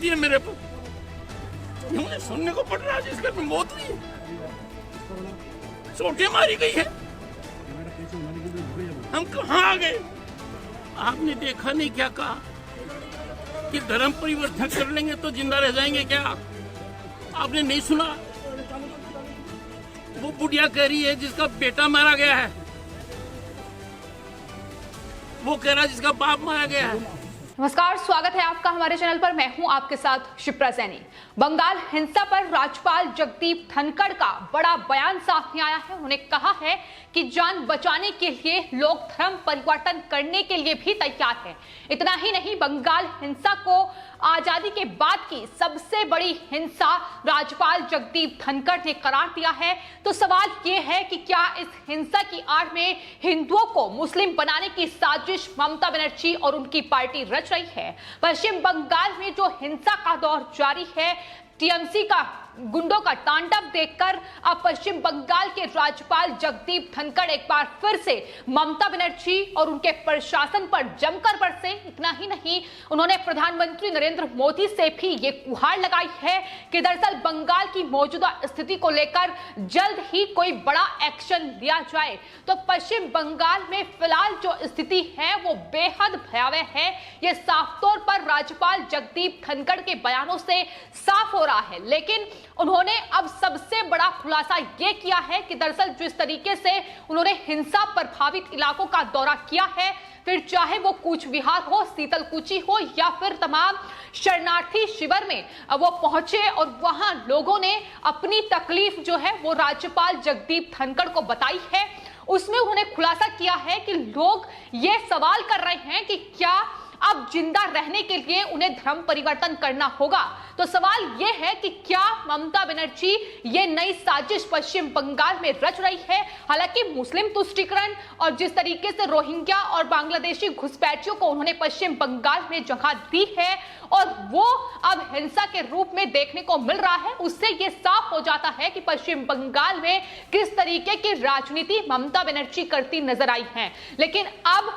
दिए मेरे पर। मुझे सुनने को पड़ रहा है जिस घर में मौत हुई है, चोटें मारी गई है। हम कहाँ आ गए? आपने देखा नहीं क्या कहा कि धर्म परिवर्तन कर लेंगे तो जिंदा रह जाएंगे क्या? आपने नहीं सुना? वो बुढ़िया कह रही है जिसका बेटा मारा गया है, वो कह रहा है जिसका बाप मारा गया है। नमस्कार, स्वागत है आपका हमारे चैनल पर। मैं हूं आपके साथ शिप्रा सैनी। बंगाल हिंसा पर राज्यपाल जगदीप धनखड़ का बड़ा बयान सामने आया है। उन्होंने कहा है कि जान बचाने के लिए लोग धर्म परिवर्तन करने के लिए भी तैयार हैं। इतना ही नहीं, बंगाल हिंसा को आजादी के बाद की सबसे बड़ी हिंसा राज्यपाल जगदीप धनखड़ ने करार दिया है। तो सवाल ये है कि क्या इस हिंसा की आड़ में हिंदुओं को मुस्लिम बनाने की साजिश ममता बनर्जी और उनकी पार्टी रच रही है? पश्चिम बंगाल में जो हिंसा का दौर जारी है, टीएमसी का गुंडों का तांडव देखकर अब पश्चिम बंगाल के राज्यपाल जगदीप धनखड़ एक बार फिर से ममता बनर्जी और उनके प्रशासन पर जमकर बरसे। इतना ही नहीं, उन्होंने प्रधानमंत्री नरेंद्र मोदी से भी ये गुहार लगाई है कि दरअसल बंगाल की मौजूदा स्थिति को लेकर जल्द ही कोई बड़ा एक्शन लिया जाए। तो पश्चिम बंगाल में फिलहाल जो स्थिति है वो बेहद भयावह है। ये साफ तौर पर राज्यपाल जगदीप धनखड़ के बयानों से साफ हो रहा है। लेकिन उन्होंने अब सबसे बड़ा खुलासा यह किया है कि दरअसल जिस तरीके से उन्होंने हिंसा प्रभावित इलाकों का दौरा किया है, फिर चाहे वो कूच विहार हो, शीतलकुची हो या फिर तमाम शरणार्थी शिविर में वो पहुंचे और वहां लोगों ने अपनी तकलीफ जो है वो राज्यपाल जगदीप धनखड़ को बताई है। उसमें उन्होंने खुलासा किया है कि लोग ये सवाल कर रहे हैं कि क्या अब जिंदा रहने के लिए उन्हें धर्म परिवर्तन करना होगा। तो सवाल यह है कि क्या ममता बनर्जी ये नई साजिश पश्चिम बंगाल में रच रही है? हालांकि मुस्लिम तुष्टीकरण और जिस तरीके से रोहिंग्या और बांग्लादेशी घुसपैठियों को उन्होंने पश्चिम बंगाल में जगह दी है और वो अब हिंसा के रूप में देखने को मिल रहा है, उससे ये साफ हो जाता है कि पश्चिम बंगाल में किस तरीके की राजनीति ममता बनर्जी करती नजर आई है। लेकिन अब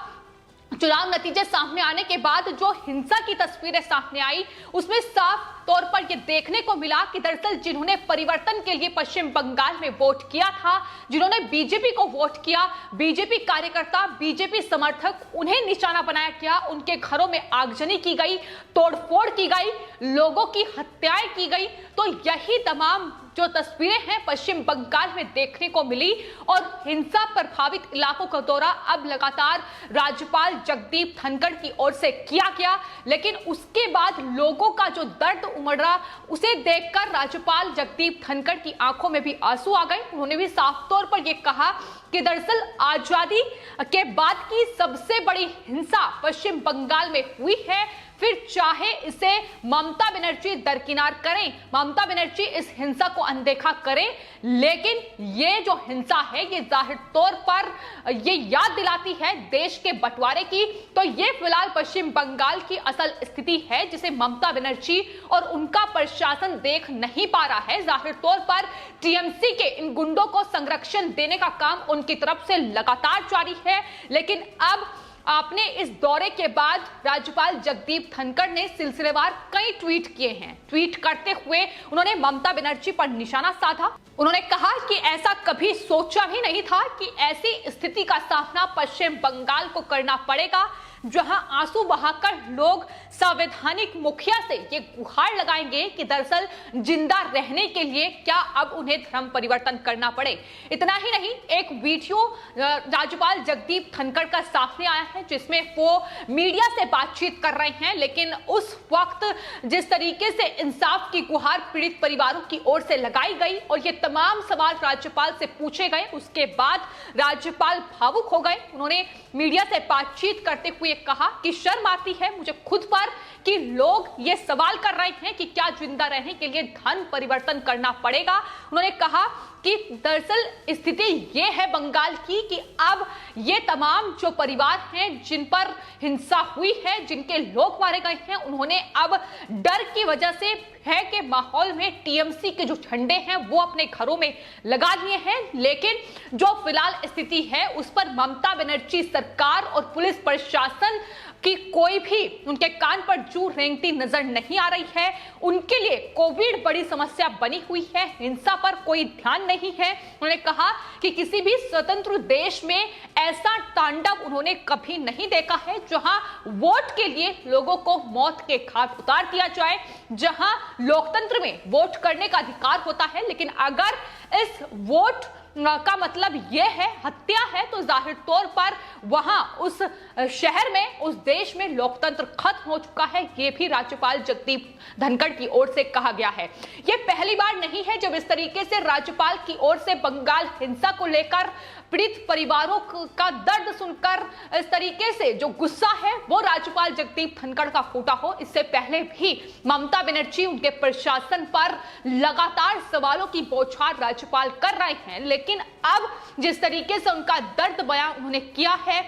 चुनाव नतीजे सामने आने के बाद जो हिंसा की तस्वीरें सामने आई, उसमें साफ तौर पर यह देखने को मिला कि दरअसल जिन्होंने परिवर्तन के लिए पश्चिम बंगाल में वोट किया था, जिन्होंने बीजेपी को वोट किया, बीजेपी कार्यकर्ता, बीजेपी समर्थक, उन्हें निशाना बनाया गया, उनके घरों में आगजनी की गई, तोड़फोड़ की गई, लोगों की हत्याएं की गई। तो यही तमाम जो तस्वीरें हैं पश्चिम बंगाल में देखने को मिली और हिंसा प्रभावित इलाकों का दौरा अब लगातार राज्यपाल जगदीप धनखड़ की ओर से किया गया। लेकिन उसके बाद लोगों का जो दर्द उमड़ रहा, उसे देखकर राज्यपाल जगदीप धनखड़ की आंखों में भी आंसू आ गए। उन्होंने भी साफ तौर पर यह कहा कि दरअसल आजादी के बाद की सबसे बड़ी हिंसा पश्चिम बंगाल में हुई है। फिर चाहे इसे ममता बनर्जी दरकिनार करें, ममता बनर्जी इस हिंसा को अनदेखा करें, लेकिन ये जो हिंसा है ये जाहिर तौर पर ये याद दिलाती है देश के बंटवारे की। तो ये फिलहाल पश्चिम बंगाल की असल स्थिति है जिसे ममता बनर्जी और उनका प्रशासन देख नहीं पा रहा है। जाहिर तौर पर टीएमसी के इन गुंडों को संरक्षण देने का काम उनकी तरफ से लगातार जारी है। लेकिन अब आपने इस दौरे के बाद राज्यपाल जगदीप धनखड़ ने सिलसिलेवार कई ट्वीट किए हैं। ट्वीट करते हुए उन्होंने ममता बनर्जी पर निशाना साधा। उन्होंने कहा कि ऐसा कभी सोचा भी नहीं था कि ऐसी स्थिति का सामना पश्चिम बंगाल को करना पड़ेगा, जहां आंसू बहाकर लोग संवैधानिक मुखिया से ये गुहार लगाएंगे कि दरअसल जिंदा रहने के लिए क्या अब उन्हें धर्म परिवर्तन करना पड़े। इतना ही नहीं, एक वीडियो राज्यपाल जगदीप धनखड़ का सामने आया है जिसमें वो मीडिया से बातचीत कर रहे हैं। लेकिन उस वक्त जिस तरीके से इंसाफ की गुहार पीड़ित परिवारों की ओर से लगाई गई और ये तमाम सवाल राज्यपाल से पूछे गए, उसके बाद राज्यपाल भावुक हो गए। उन्होंने मीडिया से बातचीत करते हुए कहा कि शर्म आती है मुझे खुद पर कि लोग ये सवाल कर रहे हैं कि क्या जिंदा रहने के लिए धर्म परिवर्तन करना पड़ेगा। उन्होंने कहा कि दरअसल स्थिति ये है बंगाल की कि अब ये तमाम जो परिवार हैं जिन पर हिंसा हुई है, जिनके लोग मारे गए हैं, उन्होंने अब डर की वजह से भय के माहौल में टीएमसी के जो झंडे हैं वो अपने घरों में लगा लिए हैं। लेकिन जो फिलहाल स्थिति है उस पर ममता बनर्जी सरकार और पुलिस प्रशासन कि कोई भी उनके कान पर जू रेंगती नजर नहीं आ रही है। उनके लिए कोविड बड़ी समस्या बनी हुई है, हिंसा पर कोई ध्यान नहीं है। उन्होंने कहा कि किसी भी स्वतंत्र देश में ऐसा तांडव उन्होंने कभी नहीं देखा है जहां वोट के लिए लोगों को मौत के घाट उतार दिया जाए, जहां लोकतंत्र में वोट करने का अधिकार होता है, लेकिन अगर इस वोट का मतलब यह है हत्या है, तो जाहिर तौर पर वहां उस शहर में, उस देश में लोकतंत्र खत्म हो चुका है। यह भी राज्यपाल जगदीप धनखड़ की ओर से कहा गया है। यह पहली बार नहीं है जब इस तरीके से राज्यपाल की ओर से बंगाल हिंसा को लेकर पीड़ित परिवारों का दर्द सुनकर इस तरीके से जो गुस्सा है वो राज्यपाल जगदीप धनखड़ का फूटा हो। इससे पहले भी ममता बनर्जी उनके प्रशासन पर लगातार सवालों की बौछार राज्यपाल कर रहे हैं, लेकिन अब जिस तरीके से उनका दर्द बयां उन्होंने किया है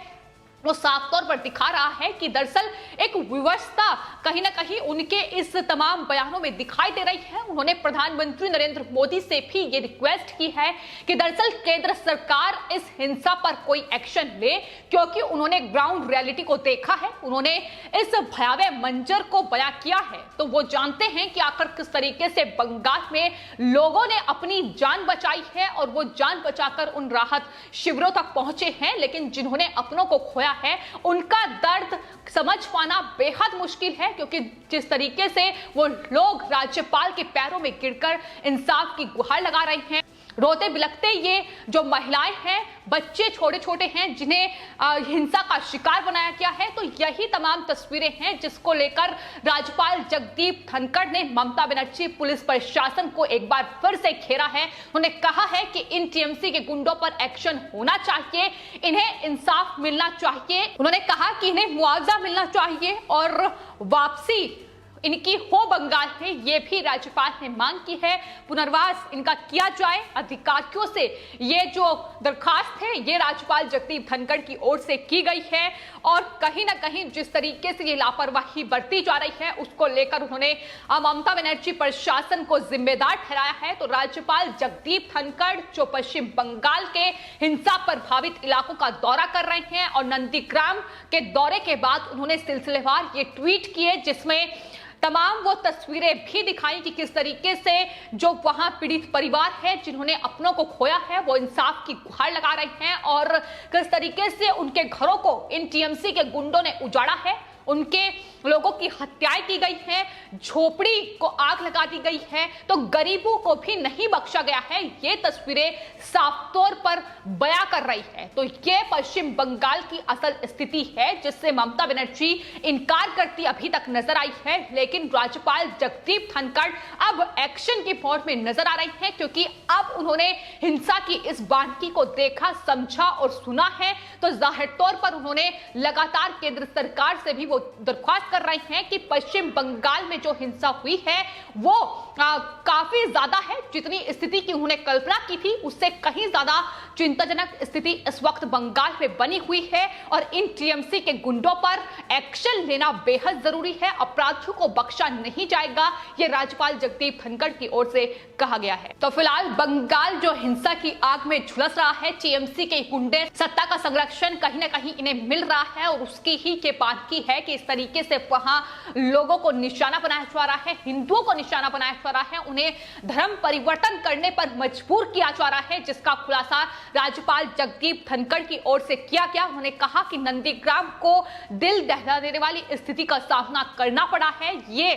वो साफ तौर पर दिखा रहा है कि दरअसल एक विवशता कहीं ना कहीं उनके इस तमाम बयानों में दिखाई दे रही है। उन्होंने प्रधानमंत्री नरेंद्र मोदी से भी ये रिक्वेस्ट की है कि दरअसल केंद्र सरकार इस हिंसा पर कोई एक्शन ले, क्योंकि उन्होंने ग्राउंड रियलिटी को देखा है, उन्होंने इस भयावह मंजर को बयां किया है, तो वो जानते हैं कि आखिर किस तरीके से बंगाल में लोगों ने अपनी जान बचाई है और वो जान बचाकर उन राहत शिविरों तक पहुंचे हैं। लेकिन जिन्होंने अपनों को खोया है उनका दर्द समझ पाना बेहद मुश्किल है, क्योंकि जिस तरीके से वो लोग राज्यपाल के पैरों में गिरकर इंसाफ की गुहार लगा रहे हैं, रोते बिलखते ये जो महिलाएं हैं, बच्चे छोटे छोटे हैं जिन्हें हिंसा का शिकार बनाया गया है, तो यही तमाम तस्वीरें हैं जिसको लेकर राज्यपाल जगदीप धनखड़ ने ममता बनर्जी पुलिस प्रशासन को एक बार फिर से घेरा है। उन्होंने कहा है कि इन टीएमसी के गुंडों पर एक्शन होना चाहिए, इन्हें इंसाफ मिलना चाहिए। उन्होंने कहा कि इन्हें मुआवजा मिलना चाहिए और वापसी इनकी हो बंगाल में, ये भी राज्यपाल ने मांग की है। पुनर्वास इनका किया जाए अधिकारियों से, ये जो दरखास्त है ये राज्यपाल जगदीप धनखड़ की ओर से की गई है और कहीं ना कहीं जिस तरीके से ये लापरवाही बरती जा रही है उसको लेकर उन्होंने ममता बनर्जी प्रशासन को जिम्मेदार ठहराया है। तो राज्यपाल जगदीप धनखड़ जो पश्चिम बंगाल के हिंसा प्रभावित इलाकों का दौरा कर रहे हैं और नंदीग्राम के दौरे के बाद उन्होंने सिलसिलेवार ये ट्वीट किए जिसमें तमाम वो तस्वीरें भी दिखाई कि किस तरीके से जो वहां पीड़ित परिवार है जिन्होंने अपनों को खोया है वो इंसाफ की गुहार लगा रहे हैं और किस तरीके से उनके घरों को इन टीएमसी के गुंडों ने उजाड़ा है, उनके लोगों की हत्याएं की गई हैं, झोपड़ी को आग लगा दी गई है, तो गरीबों को भी नहीं बख्शा गया है। ये तस्वीरें साफ तौर पर बयां कर रही है। तो ये पश्चिम बंगाल की असल स्थिति है जिससे ममता बनर्जी इनकार करती अभी तक नजर आई है, लेकिन राज्यपाल जगदीप धनखड़ अब एक्शन की फौज में नजर आ रही है, क्योंकि अब उन्होंने हिंसा की इस बानगी को देखा, समझा और सुना है। तो जाहिर तौर पर उन्होंने लगातार केंद्र सरकार से भी दरख्वास्त कर रहे हैं कि पश्चिम बंगाल में जो हिंसा हुई है वो काफी ज्यादा है। जितनी स्थिति की उन्होंने कल्पना की थी उससे कहीं ज्यादा चिंताजनक स्थिति इस वक्त बंगाल में बनी हुई है और इन टीएमसी के गुंडों पर एक्शन लेना बेहद जरूरी है। अपराधियों को बख्शा नहीं जाएगा, ये राज्यपाल जगदीप धनखड़ की ओर से कहा गया है। तो फिलहाल बंगाल जो हिंसा की आग में झुलस रहा है, टीएमसी के गुंडे, सत्ता का संरक्षण कहीं ना कहीं इन्हें मिल रहा है और उसकी ही के बानगी है कि इस तरीके से वहां लोगों को निशाना बनाया जा रहा है, हिंदुओं को निशाना बनाया जा रहा है, उन्हें धर्म परिवर्तन करने पर मजबूर किया जा रहा है, जिसका खुलासा राज्यपाल जगदीप धनखड़ की ओर से किया गया। उन्होंने कहा कि नंदीग्राम को दिल दहला देने वाली स्थिति का सामना करना पड़ा है। ये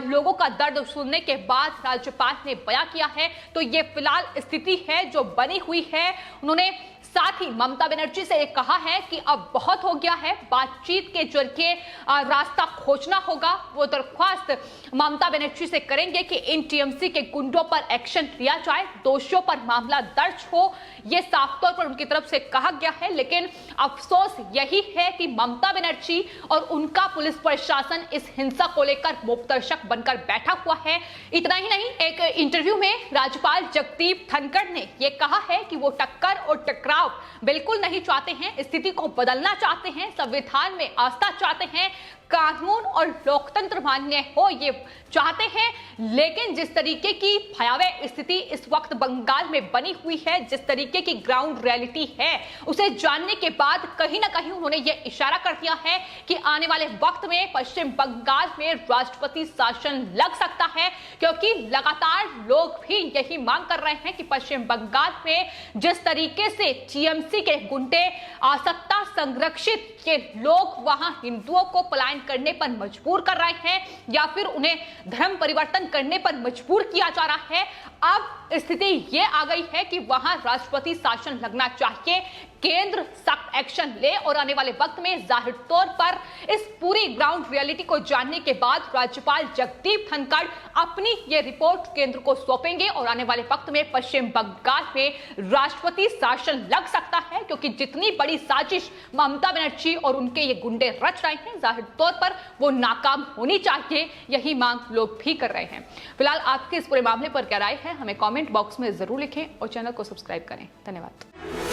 लोगों का दर्द सुनने के बाद राज्यपाल ने बयां किया है। तो ये फिलहाल स्थिति है जो बनी हुई है। उन्होंने साथ ही ममता बनर्जी से कहा है कि अब बहुत हो गया है, बातचीत के जरिए रास्ता खोजना होगा। वो दरख्वास्त ममता बनर्जी से करेंगे कि इन टीएमसी के गुंडों पर एक्शन लिया जाए, दोषियों पर मामला दर्ज हो, ये साफ तौर पर उनकी तरफ से कहा गया है। लेकिन अफसोस यही है कि ममता बनर्जी और उनका पुलिस प्रशासन इस हिंसा को लेकर मूकदर्शक बनकर बैठा हुआ है। इतना ही नहीं, एक इंटरव्यू में राज्यपाल जगदीप धनखड़ ने यह कहा है कि वो टक्कर और टकराव बिल्कुल नहीं चाहते हैं, स्थिति को बदलना चाहते हैं, संविधान में आस्था चाहते हैं, कानून और लोकतंत्र मान्य हो, ये चाहते हैं। लेकिन जिस तरीके की भयावह स्थिति इस वक्त बंगाल में बनी हुई है, जिस तरीके की ग्राउंड रियलिटी है, उसे जानने के बाद कहीं ना कहीं उन्होंने ये इशारा कर दिया है कि आने वाले वक्त में पश्चिम बंगाल में राष्ट्रपति शासन लग सकता है, क्योंकि लगातार लोग भी यही मांग कर रहे हैं कि पश्चिम बंगाल में जिस तरीके से टीएमसी के गुंडे, आसक्ता संरक्षित के लोग वहां हिंदुओं को पलायन करने पर मजबूर कर रहे हैं या फिर उन्हें धर्म परिवर्तन करने पर मजबूर किया जा रहा है। अब स्थिति ये आ गई है कि वहां राष्ट्रपति शासन लगना चाहिए, केंद्र सख्त एक्शन ले और आने वाले वक्त में जाहिर तौर पर इस पूरी ग्राउंड रियलिटी को जानने के बाद राज्यपाल जगदीप धनखड़ अपनी ये रिपोर्ट केंद्र को सौंपेंगे और आने वाले वक्त में पश्चिम बंगाल में राष्ट्रपति शासन लग सकता है, क्योंकि जितनी बड़ी साजिश ममता बनर्जी और उनके ये गुंडे रच रहे हैं, जाहिर तौर पर वो नाकाम होनी चाहिए। यही मांग लोग भी कर रहे हैं। फिलहाल आपके इस पूरे मामले पर क्या राय है, हमें कमेंट बॉक्स में जरूर लिखें और चैनल को सब्सक्राइब करें। धन्यवाद।